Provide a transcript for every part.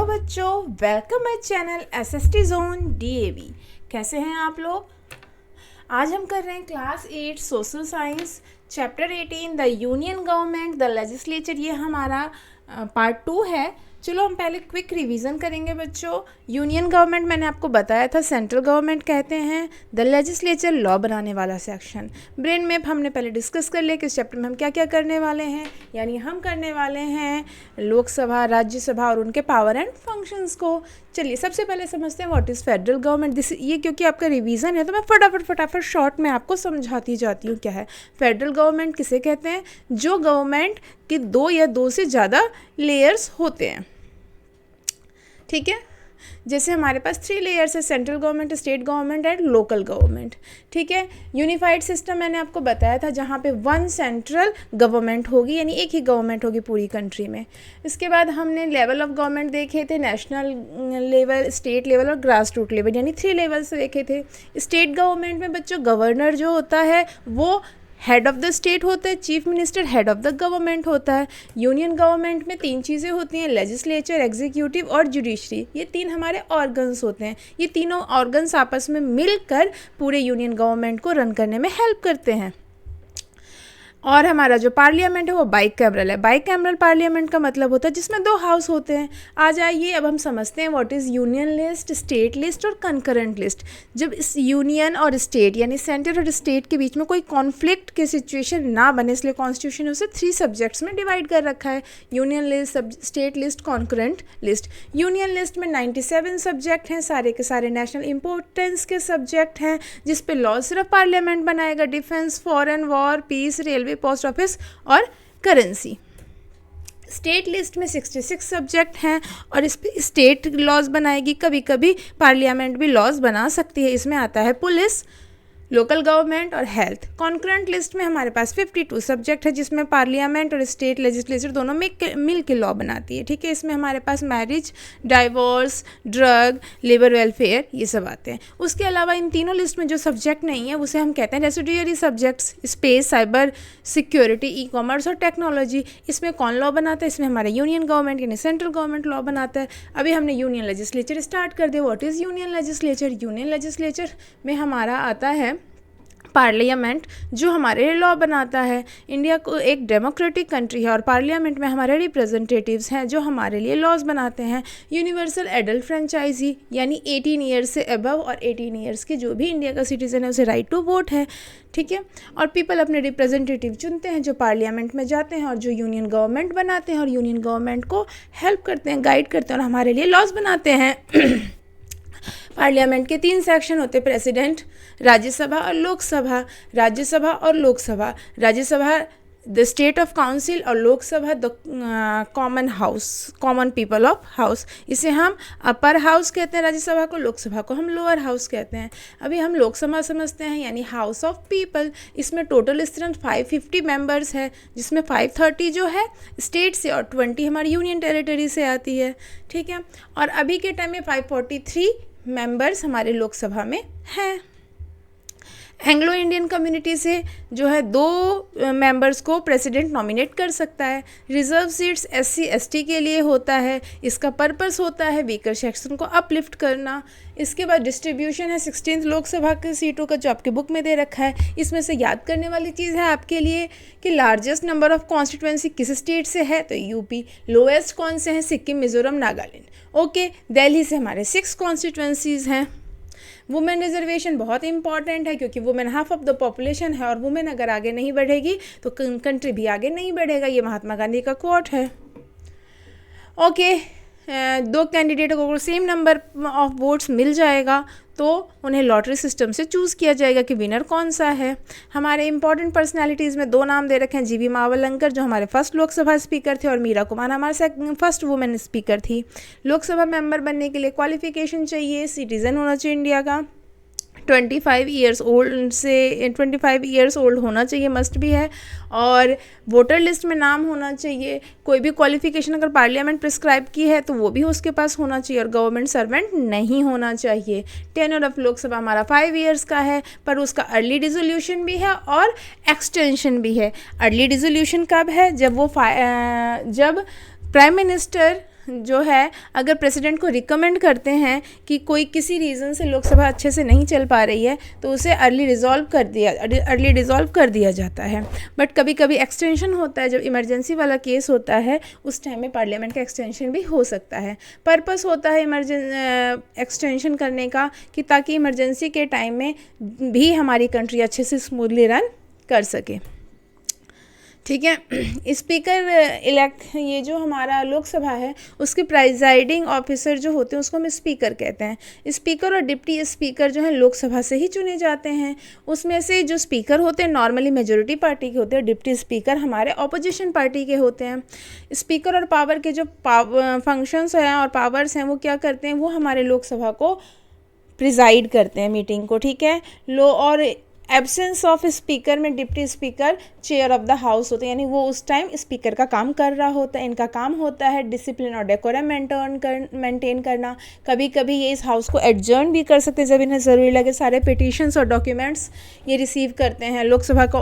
Hello बच्चों, welcome my channel SST zone DAV. कैसे हैं आप लोग? आज हम कर रहे हैं class 8 social science chapter 18 the union government the legislature. ये हमारा पार्ट 2 है। चलो हम पहले क्विक रिवीजन करेंगे बच्चों। यूनियन गवर्नमेंट मैंने आपको बताया था सेंट्रल गवर्नमेंट कहते हैं। द लेजिस्लेचर लॉ बनाने वाला सेक्शन। ब्रेन मैप हमने पहले डिस्कस कर लिया कि इस चैप्टर में हम क्या क्या करने वाले हैं। यानी हम करने वाले हैं लोकसभा, राज्यसभा और उनके पावर एंड फंक्शंस को। चलिए सबसे पहले समझते हैं व्हाट इज़ फेडरल गवर्नमेंट। ये क्योंकि आपका रिवीजन है तो मैं फटाफट शॉर्ट में आपको समझाती जाती हूँ क्या है फेडरल गवर्नमेंट। किसे कहते हैं? जो गवर्नमेंट के दो या दो से ज़्यादा लेयर्स होते हैं। ठीक है, जैसे हमारे पास 3 लेयर्स है, central government, state government and local government. ठीक है, यूनिफाइड सिस्टम मैंने आपको बताया था जहाँ पे 1 सेंट्रल गवर्नमेंट होगी, यानी एक ही गवर्नमेंट होगी पूरी कंट्री में। इसके बाद हमने लेवल ऑफ गवर्नमेंट देखे थे, नेशनल लेवल, स्टेट लेवल और ग्रास रूट लेवल, यानी 3 लेवल्स देखे थे। स्टेट गवर्नमेंट में बच्चों गवर्नर जो होता है वो हेड ऑफ़ द स्टेट होता है, chief minister head of the government होता है। यूनियन गवर्नमेंट में 3 चीज़ें होती हैं, लेजिस्लेचर, एग्जीक्यूटिव और जुडिशरी। ये 3 हमारे ऑर्गन्स होते हैं। ये तीनों ऑर्गन्स आपस में मिलकर पूरे यूनियन गवर्नमेंट को रन करने में हेल्प करते हैं। और हमारा जो पार्लियामेंट है वो बाइकैमरल है। बाइकैमरल पार्लियामेंट का मतलब होता है जिसमें 2 हाउस होते हैं। आ जाइए अब हम समझते हैं what is union list, state list और कंकरेंट लिस्ट। जब इस यूनियन और स्टेट यानी सेंटर और स्टेट के बीच में कोई कॉन्फ्लिक्ट की सिचुएशन ना बने, इसलिए कॉन्स्टिट्यूशन ने उसे 3 सब्जेक्ट्स में डिवाइड कर रखा है, union list, state list, concurrent list. Union list में 97 सब्जेक्ट हैं, सारे के सारे नेशनल इंपॉर्टेंस के सब्जेक्ट हैं, जिस पे लॉ सिर्फ पार्लियामेंट बनाएगा। Defence, foreign, war, peace, railway, post office और करेंसी। स्टेट लिस्ट में 66 सब्जेक्ट हैं और इस पे स्टेट लॉज बनाएगी। कभी कभी पार्लियामेंट भी लॉज बना सकती है। इसमें आता है पुलिस, लोकल गवर्नमेंट और हेल्थ। कॉन्करेंट लिस्ट में हमारे पास 52 सब्जेक्ट है, जिसमें पार्लियामेंट और स्टेट लेजिस्लेचर दोनों मिल के लॉ बनाती है। ठीक है, इसमें हमारे पास marriage, divorce, drug, labour welfare ये सब आते हैं। उसके अलावा इन तीनों लिस्ट में जो सब्जेक्ट नहीं है उसे हम कहते हैं residuary subjects. Space, cyber security, e commerce और टेक्नोलॉजी। इसमें कौन लॉ बनाता है? इसमें हमारा यूनियन गवर्नमेंट यानी सेंट्रल गवर्नमेंट लॉ बनाता है। अभी हमने यूनियन लेजिस्लेचर स्टार्ट कर दिया। What is union legislature? Union legislature में हमारा आता है पार्लियामेंट, जो हमारे लिए लॉ बनाता है। इंडिया को एक डेमोक्रेटिक कंट्री है और पार्लियामेंट में हमारे रिप्रेजेंटेटिव्स हैं जो हमारे लिए लॉज बनाते हैं। यूनिवर्सल एडल्ट फ्रेंचाइजी यानी 18 ईयर्स से अबव और 18 ईयर्स के जो भी इंडिया का सिटीजन है उसे राइट टू वोट है। ठीक है, और पीपल अपने रिप्रेजेंटेटिव चुनते हैं जो पार्लियामेंट में जाते हैं और जो यूनियन गवर्नमेंट बनाते हैं और यूनियन गवर्नमेंट को हेल्प करते हैं, गाइड करते हैं और हमारे लिए लॉज बनाते हैं। पार्लियामेंट के 3 सेक्शन होते हैं, प्रेसिडेंट, राज्यसभा और लोकसभा। राज्यसभा और Lok Sabha, Rajya Sabha the state of council और Lok Sabha the common house, common people of house. इसे हम अपर हाउस कहते हैं राज्यसभा को, लोकसभा को हम लोअर हाउस कहते हैं। अभी हम लोकसभा समझते हैं यानी हाउस ऑफ पीपल। इसमें टोटल स्ट्रेंथ 550 मेंबर्स है, जिसमें 530 जो है स्टेट से और 20 हमारी यूनियन टेरिटरी से आती है। ठीक है, और अभी के टाइम में 543 मेंबर्स हमारे लोकसभा में हैं। एंग्लो इंडियन कम्युनिटी से जो है 2 मेंबर्स को प्रेसिडेंट नॉमिनेट कर सकता है। रिजर्व सीट्स SC ST के लिए होता है। इसका पर्पस होता है वीकर सेक्शन को अपलिफ्ट करना। इसके बाद डिस्ट्रीब्यूशन है 16th लोकसभा की सीटों का, जो आपके बुक में दे रखा है। इसमें से याद करने वाली चीज़ है आपके लिए कि लार्जेस्ट नंबर ऑफ कॉन्स्टिट्यूएंसी किस स्टेट से है, तो यूपी। लोएस्ट कौन से हैं? सिक्किम, मिजोरम, नागालैंड। ओके, दिल्ली से हमारे 6 कॉन्स्टिट्यूएंसीज हैं। वुमेन रिजर्वेशन बहुत इंपॉर्टेंट है क्योंकि women half of the population है और वुमेन अगर आगे नहीं बढ़ेगी तो कंट्री भी आगे नहीं बढ़ेगा। ये महात्मा गांधी का कोट है। ओके, 2 कैंडिडेट को अगर सेम नंबर ऑफ वोट्स मिल जाएगा तो उन्हें लॉटरी सिस्टम से चूज़ किया जाएगा कि विनर कौन सा है। हमारे इंपॉर्टेंट पर्सनालिटीज़ में 2 नाम दे रखे हैं, जीवी मावलंकर जो हमारे फर्स्ट लोकसभा स्पीकर थे और मीरा कुमार हमारे फर्स्ट वुमेन स्पीकर थी। लोकसभा मेंबर बनने के लिए क्वालिफिकेशन चाहिए, सिटीज़न होना चाहिए इंडिया का, 25 ईयर्स ओल्ड होना चाहिए, मस्ट भी है, और वोटर लिस्ट में नाम होना चाहिए। कोई भी क्वालिफिकेशन अगर पार्लियामेंट प्रिस्क्राइब की है तो वो भी उसके पास होना चाहिए और गवर्नमेंट सर्वेंट नहीं होना चाहिए। टेन्योर ऑफ लोकसभा हमारा 5 ईयर्स का है, पर उसका अर्ली डिसोल्यूशन भी है और एक्सटेंशन भी है। अर्ली डिसोल्यूशन कब है? जब प्राइम मिनिस्टर जो है अगर प्रेसिडेंट को रिकमेंड करते हैं कि कोई किसी रीज़न से लोकसभा अच्छे से नहीं चल पा रही है तो उसे अर्ली डिज़ोल्व कर दिया जाता है। बट कभी कभी एक्सटेंशन होता है, जब इमरजेंसी वाला केस होता है उस टाइम में पार्लियामेंट का एक्सटेंशन भी हो सकता है। पर्पस होता है एक्सटेंशन करने का कि ताकि इमरजेंसी के टाइम में भी हमारी कंट्री अच्छे से स्मूथली रन कर सके। ठीक है। स्पीकर ये जो हमारा लोकसभा है उसके प्रिजाइडिंग ऑफिसर जो होते हैं उसको हम स्पीकर कहते हैं। स्पीकर और डिप्टी स्पीकर जो है लोकसभा से ही चुने जाते हैं। उसमें से जो स्पीकर होते हैं नॉर्मली मेजोरिटी पार्टी के होते हैं, डिप्टी स्पीकर हमारे ऑपोजिशन पार्टी के होते हैं। स्पीकर और पावर के जो फंक्शंस हैं और पावर्स हैं वो क्या करते हैं, वो हमारे लोकसभा को प्रिजाइड करते हैं मीटिंग को। ठीक है। और एब्सेंस ऑफ स्पीकर में deputy speaker chair of the house होते हैं, यानी वो उस टाइम स्पीकर का काम कर रहा होता है। इनका काम होता है डिसिप्लिन और डेकोरम मेंटेन करना। कभी कभी ये इस हाउस को एडजर्न भी कर सकते हैं जब इन्हें ज़रूरी लगे। सारे पिटिशंस और डॉक्यूमेंट्स ये रिसीव करते हैं। लोकसभा का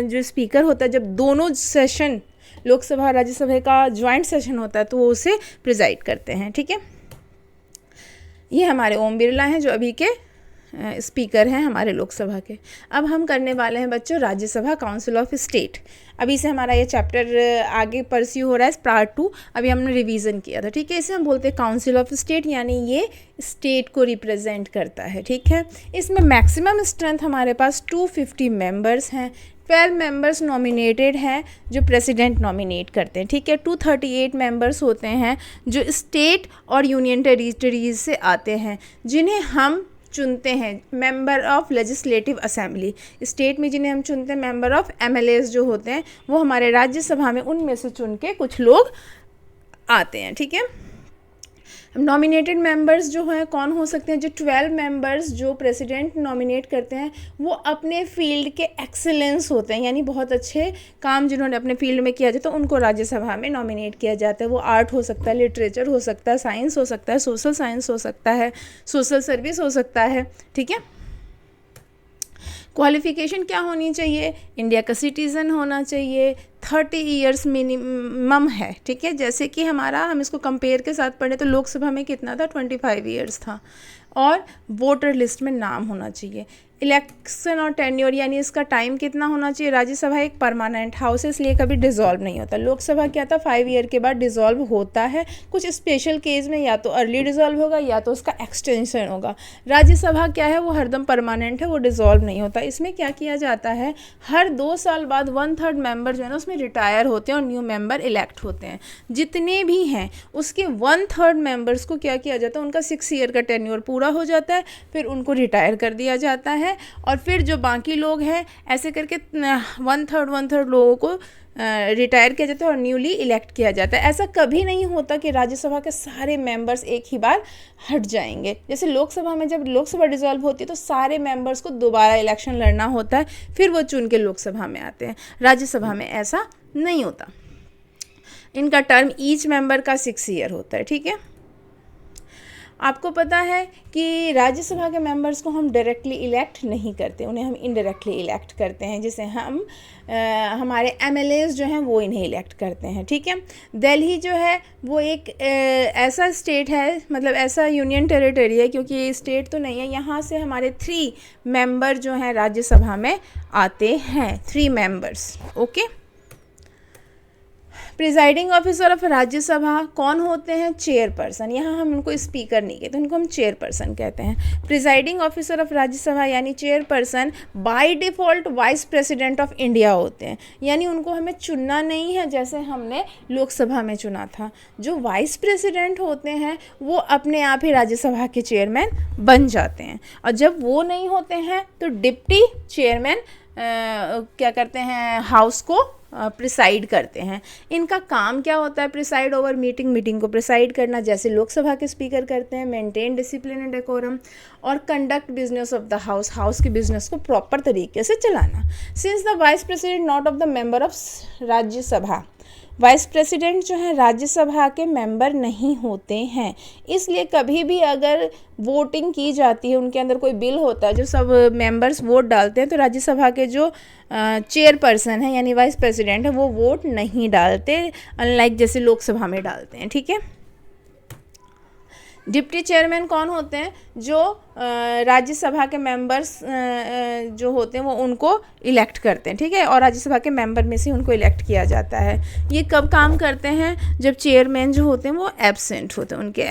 जो स्पीकर होता है, जब दोनों सेशन लोकसभा और राज्यसभा का ज्वाइंट सेशन होता है तो वो उसे प्रिजाइड करते हैं। ठीक है। ये हमारे ओम बिरला हैं जो अभी के स्पीकर हैं हमारे लोकसभा के। अब हम करने वाले हैं बच्चों राज्यसभा काउंसिल ऑफ स्टेट। अभी से हमारा ये चैप्टर आगे परस्यू हो रहा है, पार्ट 2 अभी हमने रिवीजन किया था। ठीक है। इसे हम बोलते हैं काउंसिल ऑफ स्टेट, यानी ये स्टेट को रिप्रेजेंट करता है। ठीक है। इसमें मैक्सिमम स्ट्रेंथ हमारे पास 250 मेंबर्स हैं। 12 मेंबर्स नॉमिनेटेड हैं जो प्रेसिडेंट नॉमिनेट करते हैं। ठीक है। 238 मेंबर्स होते हैं जो स्टेट और यूनियन टेरिटरीज से आते हैं, जिन्हें हम चुनते हैं member of legislative assembly. State में जिन्हें हम चुनते हैं मेंबर ऑफ एमएलएस जो होते हैं वो हमारे राज्यसभा में उनमें से चुन के कुछ लोग आते हैं। ठीक है। नॉमिनेटेड मेंबर्स जो हैं कौन हो सकते हैं, जो 12 मेंबर्स जो प्रेसिडेंट नॉमिनेट करते हैं वो अपने फील्ड के एक्सेलेंस होते हैं, यानी बहुत अच्छे काम जिन्होंने अपने फील्ड में किया जाता है तो उनको राज्यसभा में नॉमिनेट किया जाता है। वो आर्ट हो सकता है, लिटरेचर हो सकता है, साइंस हो सकता है, सोशल साइंस हो सकता है, सोशल सर्विस हो सकता है। ठीक है। क्वालिफ़िकेशन क्या होनी चाहिए, इंडिया का सिटीज़न होना चाहिए, 30 ईयर्स मिनिमम है। ठीक है। जैसे कि हम इसको कंपेयर के साथ पढ़े तो लोकसभा में कितना था, 25 ईयर्स था। और वोटर लिस्ट में नाम होना चाहिए। इलेक्शन और टेन्योर यानी इसका टाइम कितना होना चाहिए। राज्यसभा एक परमानेंट हाउस है इसलिए कभी डिसॉल्व नहीं होता। लोकसभा क्या था, 5 ईयर के बाद डिसॉल्व होता है। कुछ स्पेशल केस में या तो अर्ली डिसॉल्व होगा या तो उसका एक्सटेंशन होगा। राज्यसभा क्या है, वो हरदम परमानेंट है, वो डिसॉल्व नहीं होता। इसमें क्या किया जाता है, हर 2 साल बाद 1/3 मेंबर जो है ना उसमें रिटायर होते हैं और न्यू मेंबर इलेक्ट होते हैं। जितने भी हैं उसके 1/3 मेंबर्स को क्या किया जाता है, उनका 6 ईयर का टेन्योर पूरा हो जाता है, फिर उनको रिटायर कर दिया जाता है। और फिर जो बाकी लोग हैं ऐसे करके 1/3 लोगों को रिटायर किया जाता है और न्यूली इलेक्ट किया जाता है। ऐसा कभी नहीं होता कि राज्यसभा के सारे मेंबर्स एक ही बार हट जाएंगे। जैसे लोकसभा में जब लोकसभा डिसॉल्व होती है तो सारे मेंबर्स को दोबारा इलेक्शन लड़ना होता है, फिर वो चुन के लोकसभा में आते हैं। राज्यसभा में ऐसा नहीं होता। इनका टर्म ईच मेंबर का 6 ईयर होता है। ठीक है। आपको पता है कि राज्यसभा के मेंबर्स को हम डायरेक्टली इलेक्ट नहीं करते, उन्हें हम इनडायरेक्टली इलेक्ट करते हैं, जिसे हम हमारे एमएलएस जो हैं वो इन्हें इलेक्ट करते हैं। ठीक है। दिल्ली जो है वो एक ऐसा स्टेट है, मतलब ऐसा यूनियन टेरिटरी है, क्योंकि ये स्टेट तो नहीं है, यहाँ से हमारे 3 मेंबर जो हैं राज्यसभा में आते हैं, 3 members. Okay. Presiding officer of Rajya Sabha कौन होते हैं, चेयरपर्सन। यहाँ हम उनको स्पीकर नहीं कहते, उनको हम चेयरपर्सन कहते हैं। प्रिजाइडिंग ऑफिसर ऑफ राज्यसभा यानी chairperson by default vice president of India होते हैं, यानी उनको हमें चुनना नहीं है जैसे हमने लोकसभा में चुना था। जो वाइस प्रेसिडेंट होते हैं वो अपने आप ही राज्यसभा के चेयरमैन बन जाते हैं, और जब वो नहीं होते हैं तो डिप्टी चेयरमैन क्या करते हैं, हाउस को प्रिसाइड करते हैं। इनका काम क्या होता है, प्रिसाइड ओवर मीटिंग को प्रिसाइड करना, जैसे लोकसभा के स्पीकर करते हैं, मेंटेन डिसिप्लिन एंड डेकोरम, और conduct business of the house के बिजनेस को प्रॉपर तरीके से चलाना। Since the vice president not of the member of Rajya Sabha, vice president जो है राज्यसभा के मेंबर नहीं होते हैं, इसलिए कभी भी अगर वोटिंग की जाती है, उनके अंदर कोई बिल होता है, जो सब मेंबर्स वोट डालते हैं, तो राज्यसभा के जो चेयरपर्सन है यानी वाइस प्रेसिडेंट है वो वोट नहीं डालते, अनलाइक जैसे लोकसभा में डालते हैं। ठीक है। डिप्टी चेयरमैन कौन होते हैं? जो राज्यसभा के मेंबर्स जो होते हैं वो उनको इलेक्ट करते हैं, ठीक है, और राज्यसभा के मेंबर में से उनको इलेक्ट किया जाता है। ये कब काम करते हैं? जब चेयरमैन जो होते हैं वो एब्सेंट होते हैं, उनके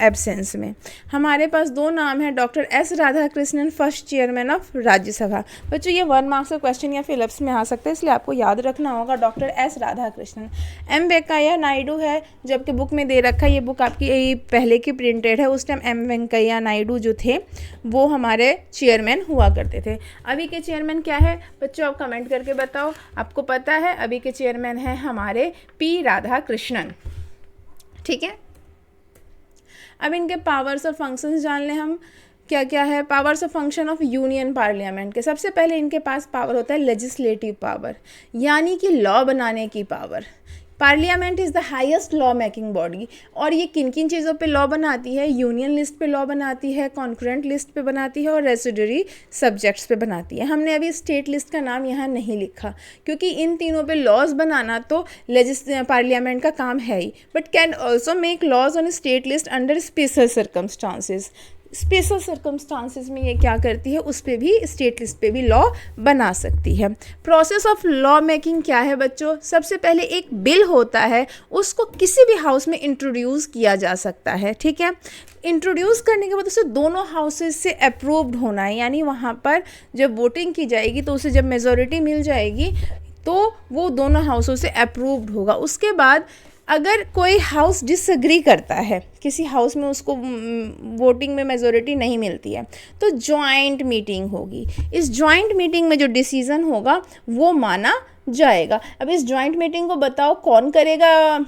एब्सेंस में। हमारे पास दो नाम हैं, doctor S Radhakrishnan, first chairman of Rajya Sabha. बच्चों ये 1 मार्क्स का क्वेश्चन या फिलअप्स में आ सकता है, इसलिए आपको याद रखना होगा doctor S Radhakrishnan. M Venkaiah Naidu है, जबकि बुक में दे रखा है, ये बुक आपकी पहले की प्रिंटेड है, उस टाइम एम वेंकैया नायडू जो थे वो हमारे चेयरमैन हुआ करते थे। अभी के चेयरमैन क्या है बच्चों, आप कमेंट करके बताओ, आपको पता है? अभी के चेयरमैन हैं हमारे पी राधाकृष्णन, ठीक है। अब इनके पावर्स और फंक्शंस जान लें हम, क्या क्या है। पावर्स और फंक्शन ऑफ यूनियन पार्लियामेंट के, सबसे पहले इनके पास पावर होता है लेजिस्लेटिव पावर, यानी कि लॉ बनाने की power. Parliament is the highest law making body, और ये किन किन चीज़ों पे लॉ बनाती है? यूनियन लिस्ट पे लॉ बनाती है, कॉन्करेंट लिस्ट पे बनाती है, और रेसिडरी सब्जेक्ट्स पे बनाती है। हमने अभी स्टेट लिस्ट का नाम यहाँ नहीं लिखा, क्योंकि इन तीनों पे लॉज बनाना तो पार्लियामेंट का काम है ही, but can also make laws on state list under special circumstances. Special circumstances में ये क्या करती है, उस पर भी, स्टेट लिस्ट पे भी लॉ बना सकती है। प्रोसेस ऑफ लॉ मेकिंग क्या है बच्चों? सबसे पहले एक बिल होता है, उसको किसी भी हाउस में इंट्रोड्यूस किया जा सकता है, ठीक है। इंट्रोड्यूस करने के बाद उसे दोनों हाउसेस से अप्रूव्ड होना है, यानी वहाँ पर जब वोटिंग की जाएगी तो उसे जब मेजॉरिटी मिल जाएगी तो वो दोनों हाउसों से अप्रूव्ड होगा। उसके बाद अगर कोई हाउस डिसएग्री करता है, किसी हाउस में उसको वोटिंग में मेजॉरिटी नहीं मिलती है, तो जॉइंट मीटिंग होगी। इस जॉइंट मीटिंग में जो डिसीजन होगा वो माना जाएगा। अब इस जॉइंट मीटिंग को बताओ कौन करेगा,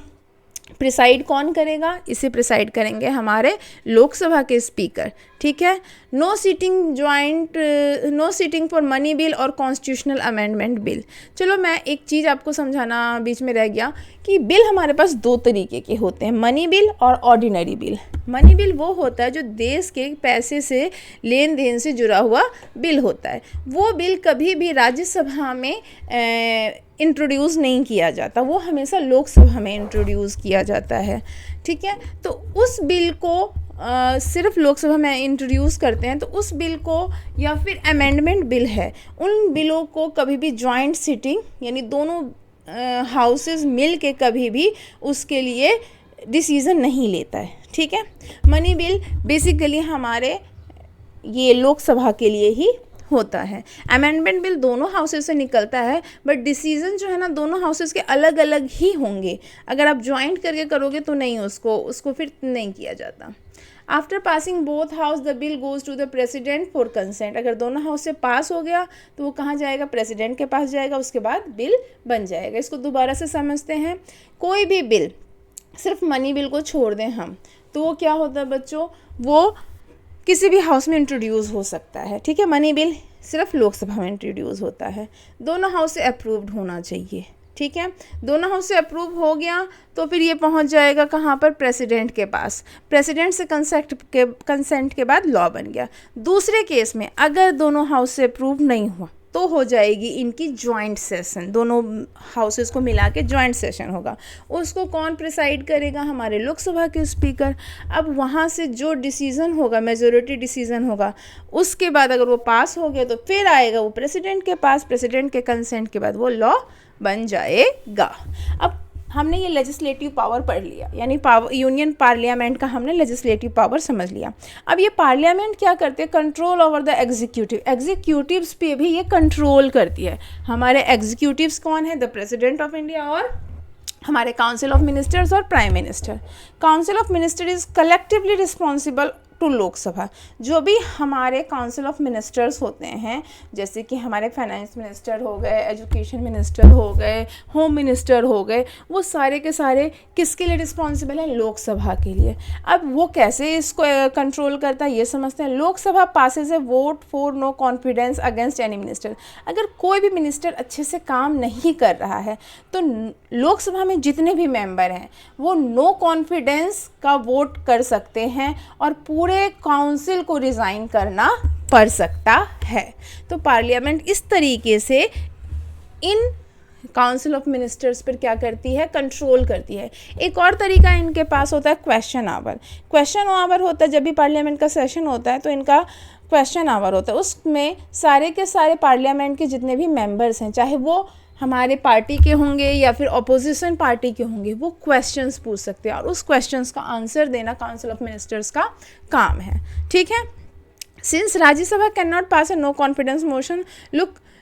प्रिसाइड कौन करेगा? इसे प्रिसाइड करेंगे हमारे लोकसभा के स्पीकर, ठीक है। No sitting for money bill और कॉन्स्टिट्यूशनल अमेंडमेंट बिल। चलो मैं एक चीज़ आपको समझाना बीच में रह गया कि बिल हमारे पास दो तरीके के होते हैं, मनी बिल और ऑर्डिनरी बिल। मनी बिल वो होता है जो देश के पैसे से लेन देन से जुड़ा हुआ बिल होता है। वो बिल कभी भी राज्यसभा में इंट्रोड्यूस नहीं किया जाता, वो हमेशा लोकसभा में इंट्रोड्यूस किया जाता है, ठीक है। तो उस बिल को सिर्फ लोकसभा में इंट्रोड्यूस करते हैं, तो उस बिल को, या फिर अमेंडमेंट बिल है, उन बिलों को कभी भी जॉइंट सिटिंग यानी दोनों हाउसेस मिल के कभी भी उसके लिए डिसीज़न नहीं लेता है, ठीक है। मनी बिल बेसिकली हमारे ये लोकसभा के लिए ही होता है। अमेंडमेंट बिल दोनों हाउसेस से निकलता है, बट डिसीजन जो है ना दोनों हाउसेस के अलग अलग ही होंगे। अगर आप ज्वाइंट करके करोगे तो नहीं, उसको फिर नहीं किया जाता। After passing both house the bill goes to the president for consent. अगर दोनों हाउस से पास हो गया तो वो कहाँ जाएगा? प्रेसिडेंट के पास जाएगा, उसके बाद बिल बन जाएगा। इसको दोबारा से समझते हैं। कोई भी बिल, सिर्फ मनी बिल को छोड़ दें हम, तो वो क्या होता है बच्चों? वो किसी भी हाउस में इंट्रोड्यूस हो सकता है, ठीक है। मनी बिल सिर्फ लोकसभा में इंट्रोड्यूस होता है, दोनों हाउस से अप्रूव्ड होना चाहिए, ठीक है। दोनों हाउस से अप्रूव हो गया तो फिर ये पहुंच जाएगा कहाँ पर? प्रेसिडेंट के पास। प्रेसिडेंट से कंसेंट के बाद लॉ बन गया। दूसरे केस में अगर दोनों हाउस से अप्रूव नहीं हुआ तो हो जाएगी इनकी जॉइंट सेशन, दोनों हाउसेस को मिला के जॉइंट सेशन होगा। उसको कौन प्रिसाइड करेगा? हमारे लोकसभा के स्पीकर। अब वहाँ से जो डिसीज़न होगा, मेजॉरिटी डिसीज़न होगा, उसके बाद अगर वो पास हो गया तो फिर आएगा वो प्रेसिडेंट के पास। प्रेसिडेंट के कंसेंट के बाद वो लॉ बन जाएगा। अब हमने ये लेजिस्लेटिव पावर पढ़ लिया, यानी यूनियन पार्लियामेंट का हमने लेजिस्लेटिव पावर समझ लिया। अब ये पार्लियामेंट क्या करते हैं? Control over the executive. Executives पे भी ये कंट्रोल करती है। हमारे एग्जीक्यूटिव्स कौन है? द प्रेसिडेंट ऑफ इंडिया और हमारे काउंसिल ऑफ मिनिस्टर्स और prime minister. Council of minister is collectively responsible to Lok Sabha. जो भी हमारे काउंसिल ऑफ मिनिस्टर्स होते हैं, जैसे कि हमारे फाइनेंस मिनिस्टर हो गए, एजुकेशन मिनिस्टर हो गए, होम मिनिस्टर हो गए, वो सारे के सारे किसके लिए रिस्पॉन्सिबल हैं? लोकसभा के लिए। अब वो कैसे इसको कंट्रोल करता है ये समझते हैं। Lok Sabha passes a vote for no confidence against any minister. अगर कोई भी मिनिस्टर अच्छे से काम नहीं कर रहा है तो लोकसभा में जितने भी मेंबर हैं वो नो कॉन्फिडेंस का वोट कर सकते हैं और पूरे काउंसिल को रिज़ाइन करना पड़ सकता है। तो पार्लियामेंट इस तरीके से इन काउंसिल ऑफ मिनिस्टर्स पर क्या करती है, कंट्रोल करती है। एक और तरीका इनके पास होता है क्वेश्चन आवर। क्वेश्चन आवर होता है जब भी पार्लियामेंट का सेशन होता है तो इनका क्वेश्चन आवर होता है। उसमें सारे के सारे पार्लियामेंट के जितने भी मेंबर्स हैं, चाहे वो हमारे पार्टी के होंगे या फिर अपोजिशन पार्टी के होंगे, वो क्वेश्चंस पूछ सकते हैं और उस क्वेश्चंस का आंसर देना काउंसिल ऑफ मिनिस्टर्स का काम है। ठीक है। Since Rajya Sabha can not pass a no confidence motion,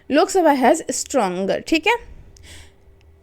Lok Sabha has stronger. ठीक है।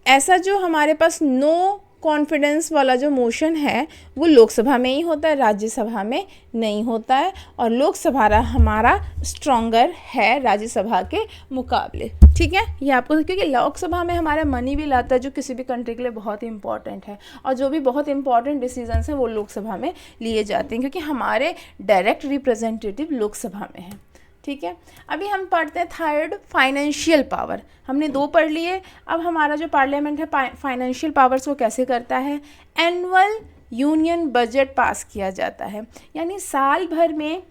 ऐसा जो हमारे पास नो कॉन्फिडेंस वाला जो मोशन है वो लोकसभा में ही होता है, राज्यसभा में नहीं होता है, और लोकसभा हमारा स्ट्रॉन्गर है राज्यसभा के मुकाबले। ठीक है। ये आपको, क्योंकि लोकसभा में हमारा मनी बिल आता है जो किसी भी कंट्री के लिए बहुत इंपॉर्टेंट है, और जो भी बहुत इंपॉर्टेंट डिसीजंस हैं वो लोकसभा में लिए जाते हैं, क्योंकि हमारे डायरेक्ट रिप्रेजेंटेटिव लोकसभा में हैं। ठीक है। अभी हम पढ़ते हैं थर्ड, फाइनेंशियल पावर। हमने 2 पढ़ लिए। अब हमारा जो पार्लियामेंट है फाइनेंशियल पावर्स को कैसे करता है, एनुअल यूनियन बजट पास किया जाता है, यानी साल भर में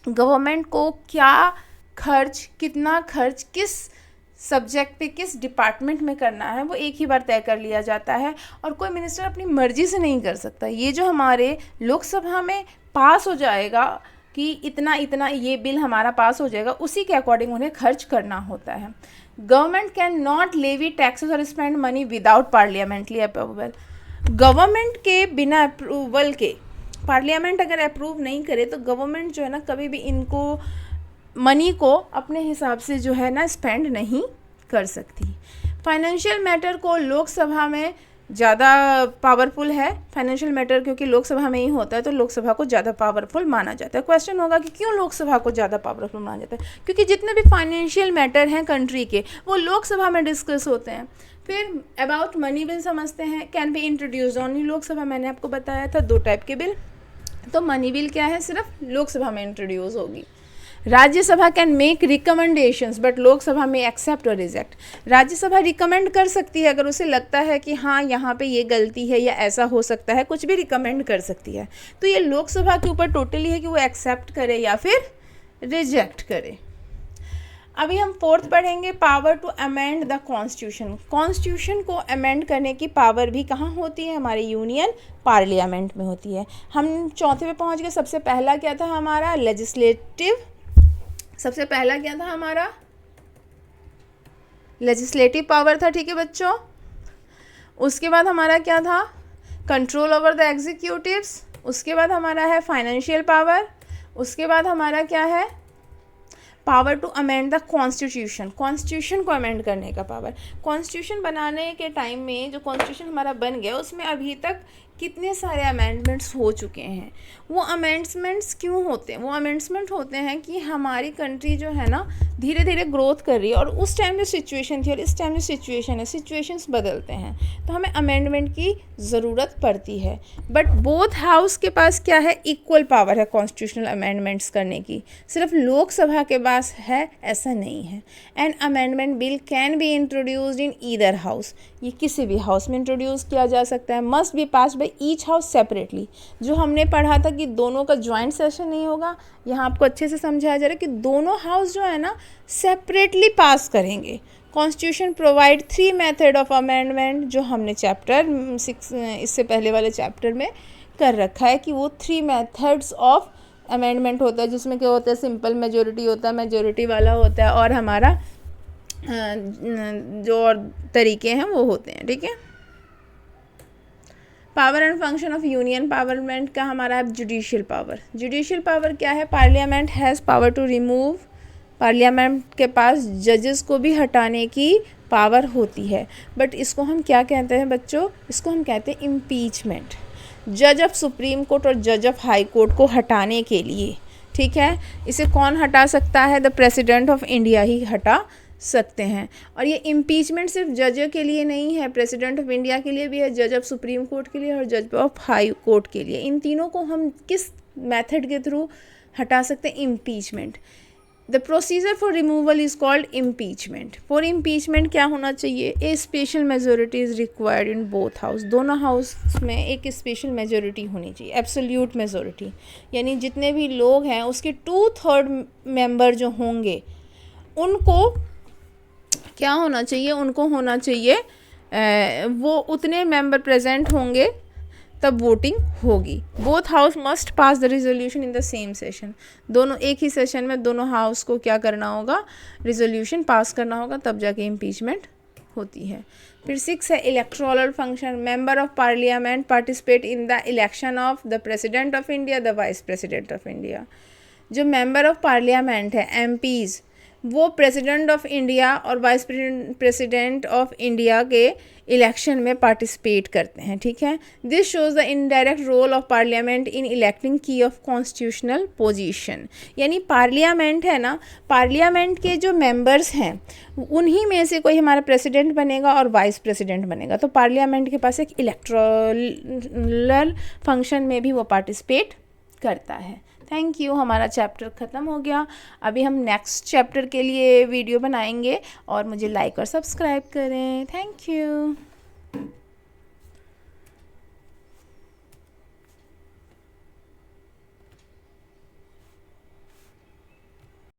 गवर्नमेंट को क्या खर्च, कितना खर्च किस सब्जेक्ट पे, किस डिपार्टमेंट में करना है, वो एक ही बार तय कर लिया जाता है और कोई मिनिस्टर अपनी मर्जी से नहीं कर सकता। ये जो हमारे लोकसभा में पास हो जाएगा कि इतना इतना ये बिल हमारा पास हो जाएगा, उसी के अकॉर्डिंग उन्हें खर्च करना होता है। Government can not levy taxes और spend money without parliamentary approval. Government के बिना अप्रूवल के, पार्लियामेंट अगर अप्रूव नहीं करे तो गवर्नमेंट जो है ना कभी भी इनको मनी को अपने हिसाब से जो है ना स्पेंड नहीं कर सकती। फाइनेंशियल मैटर को लोकसभा में ज़्यादा पावरफुल है, फाइनेंशियल मैटर क्योंकि लोकसभा में ही होता है तो लोकसभा को ज़्यादा पावरफुल माना जाता है। क्वेश्चन होगा कि क्यों लोकसभा को ज़्यादा पावरफुल माना जाता है, क्योंकि जितने भी फाइनेंशियल मैटर हैं कंट्री के वो लोकसभा में डिस्कस होते हैं। फिर अबाउट मनी बिल समझते हैं, can be introduce only Lok Sabha. मैंने आपको बताया था 2 टाइप के बिल, तो मनी बिल क्या है, सिर्फ लोकसभा में इंट्रोड्यूस होगी। Rajya Sabha can make recommendations but Lok Sabha में एक्सेप्ट और रिजेक्ट। राज्यसभा रिकमेंड कर सकती है अगर उसे लगता है कि हाँ यहाँ पे ये गलती है या ऐसा हो सकता है, कुछ भी रिकमेंड कर सकती है। तो ये लोकसभा के ऊपर टोटली है कि वो एक्सेप्ट करे या फिर रिजेक्ट करे। अभी हम 4th पढ़ेंगे, power to amend the constitution. Constitution को अमेंड करने की पावर भी कहाँ होती है, हमारे यूनियन पार्लियामेंट में होती है। हम 4th पे पहुँच गए। सबसे पहला क्या था हमारा, लेजिस्लेटिव। सबसे पहला क्या था हमारा, लेजिस्लेटिव पावर था। ठीक है बच्चों। उसके बाद हमारा क्या था, कंट्रोल ओवर द एग्जीक्यूटिव्स। उसके बाद हमारा है फाइनेंशियल पावर। उसके बाद हमारा क्या है, power to amend the constitution. Constitution को अमेंड करने का पावर। कॉन्स्टिट्यूशन बनाने के टाइम में जो कॉन्स्टिट्यूशन हमारा बन गया उसमें अभी तक कितने सारे अमेंडमेंट्स हो चुके हैं। वो अमेंडमेंट्स क्यों होते हैं, वो अमेंडमेंट होते हैं कि हमारी कंट्री जो है ना धीरे धीरे ग्रोथ कर रही है और उस टाइम जो सिचुएशन थी और इस टाइम जो सिचुएशन है, सिचुएशंस बदलते हैं तो हमें अमेंडमेंट की ज़रूरत पड़ती है। बट बोथ हाउस के पास क्या है, इक्वल पावर है कॉन्स्टिट्यूशनल अमेंडमेंट्स करने की। सिर्फ लोकसभा के पास है ऐसा नहीं है। And amendment bill can be introduced in either house. ये किसी भी हाउस में इंट्रोड्यूस किया जा सकता है। Must be pass by each house separately. जो हमने पढ़ा था कि दोनों का ज्वाइंट सेशन नहीं होगा, यहाँ आपको अच्छे से समझाया जा रहा है कि दोनों हाउस जो है ना सेपरेटली पास करेंगे। Constitution provide 3 method of amendment, जो हमने चैप्टर 6 इससे पहले वाले चैप्टर में कर रखा है कि वो 3 मेथड्स ऑफ अमेंडमेंट होता है, जिसमें क्या होता है, सिंपल मेजोरिटी होता है, मेजोरिटी वाला होता है, और हमारा जो और तरीके हैं वो होते हैं। ठीक है। Power and function of union parliament का हमारा है जुडिशियल पावर। जुडिशियल पावर क्या है, parliament has power to remove. Parliament के पास जजेस को भी हटाने की पावर होती है। बट इसको हम क्या कहते हैं बच्चों, इसको हम कहते हैं इम्पीचमेंट। जज ऑफ सुप्रीम कोर्ट और जज ऑफ हाई कोर्ट को हटाने के लिए, ठीक है, इसे कौन हटा सकता है, द प्रेसिडेंट ऑफ इंडिया ही हटा सकते हैं। और ये इम्पीचमेंट सिर्फ जजों के लिए नहीं है, प्रेसिडेंट ऑफ इंडिया के लिए भी है, जज ऑफ सुप्रीम कोर्ट के लिए और जज ऑफ हाई कोर्ट के लिए। इन तीनों को हम किस मेथड के थ्रू हटा सकते हैं, impeachment. The procedure for removal is called impeachment. For impeachment क्या होना चाहिए, a special majority is required in both house. दोनों हाउस में एक स्पेशल मेजोरिटी होनी चाहिए, एब्सोल्यूट मेजोरिटी, यानी जितने भी लोग हैं उसके 2/3 मेंबर जो होंगे उनको क्या होना चाहिए, उनको होना चाहिए वो उतने मेंबर प्रेजेंट होंगे तब वोटिंग होगी। Both house must pass the resolution in the same session, दोनों एक ही सेशन में दोनों हाउस को क्या करना होगा, रिजोल्यूशन पास करना होगा, तब जाके इम्पीचमेंट होती है। फिर 6 है electoral function. Member of parliament participate in the election of the president of India, the vice president of India. जो मेंबर ऑफ पार्लियामेंट है, एमपीज़, वो प्रेसिडेंट ऑफ इंडिया और वाइस प्रेसिडेंट ऑफ इंडिया के election में participate करते हैं, ठीक है। This shows the indirect role of parliament in electing key of constitutional position. यानी पार्लियामेंट है ना, पार्लियामेंट के जो मेंबर्स हैं उन्हीं में से कोई हमारा प्रेसिडेंट बनेगा और वाइस प्रेसिडेंट बनेगा, तो पार्लियामेंट के पास एक इलेक्टोरल फंक्शन में भी वो पार्टिसिपेट करता है। थैंक यू, हमारा चैप्टर ख़त्म हो गया। अभी हम नेक्स्ट चैप्टर के लिए वीडियो बनाएंगे और मुझे लाइक और सब्सक्राइब करें। Thank you.